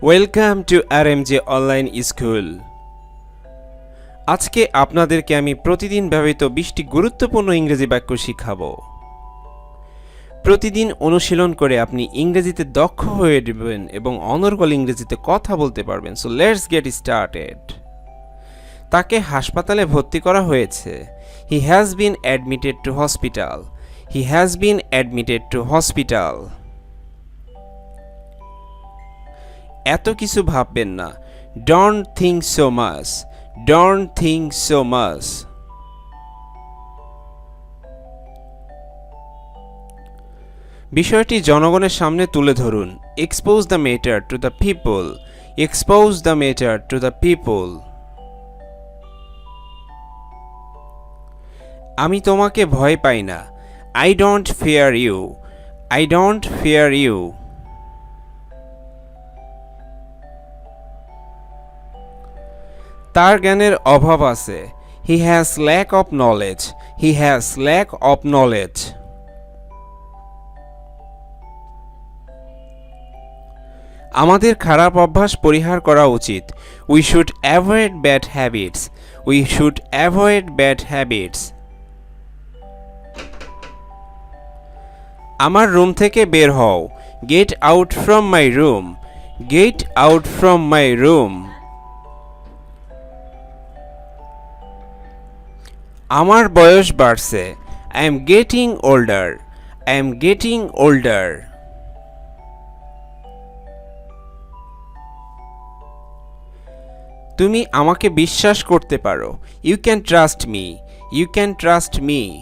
Welcome to RMJ online school. আজকে আপনাদেরকে আমি প্রতিদিন ব্যবহৃত 20টি গুরুত্বপূর্ণ ইংরেজি বাক্য শিখাবো। প্রতিদিন অনুশীলন করে আপনি ইংরেজিতে দক্ষ হয়ে যাবেন এবং অনর্গল ইংরেজিতে কথা বলতে পারবেন। So let's get started. তাকে হাসপাতালে ভর্তি করা হয়েছে। He has been admitted to hospital. He has been admitted to hospital. এত কিছু ভাববেন না। Don't think so much. Don't think so much. বিষয়টি জনগণের সামনে তুলে ধরুন। Expose the matter to the people. Expose the matter to the people. আমি তোমাকে ভয় পাই না। I don't fear you. I don't fear you. তার জ্ঞানের অভাব আছে। He has lack of knowledge. He has lack of knowledge. আমাদের খারাপ অভ্যাস পরিহার করা উচিত। We should avoid bad habits. We should avoid bad habits. আমার রুম থেকে বের হও। Get out from my room. Get out from my room. আমার বয়স বাড়ছে। I am getting older. I am getting older. তুমি আমাকে বিশ্বাস করতে পারো। You can trust me. You can trust me.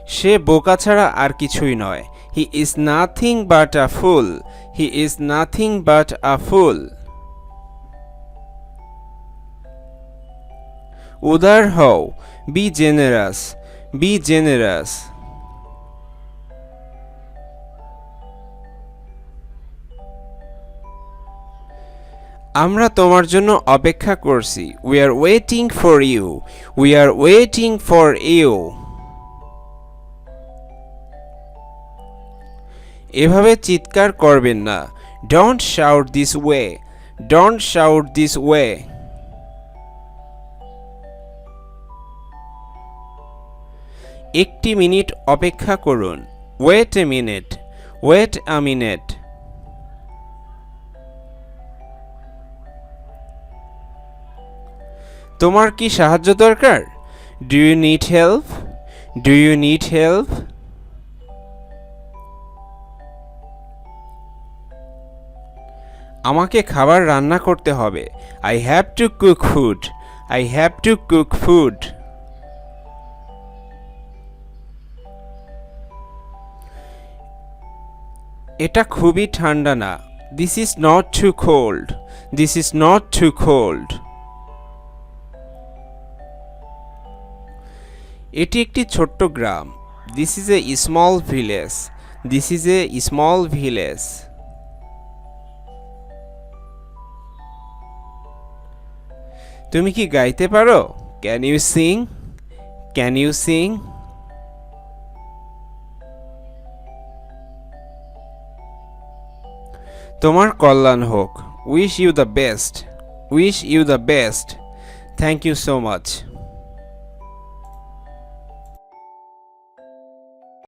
সে বোকা ছাড়া আর কিছুই নয়। He is nothing but a fool. He is nothing but a fool. উদার হও। Be generous. Be generous. আমরা তোমার জন্য অপেক্ষা করছি। We are waiting for you. We are waiting for you. এভাবে চিৎকার করবেন না। Don't shout this way. Don't shout this way. একটি মিনিট অপেক্ষা করুন। Wait a minute. Wait a minute. তোমার কি সাহায্য দরকার? Do you need help? Do you need help? আমাকে খাবার রান্না করতে হবে। I have to cook food. I have to cook food. এটা খুবই ঠান্ডা না। This is not too cold. This is not too cold. এটি একটি ছোট্ট গ্রাম। This is a small village. This is a small village. তুমি কি গাইতে পারো? Can you sing? Can you sing? তোমার কল্যাণ হোক। Wish you the best. Wish you the best. Thank you so much.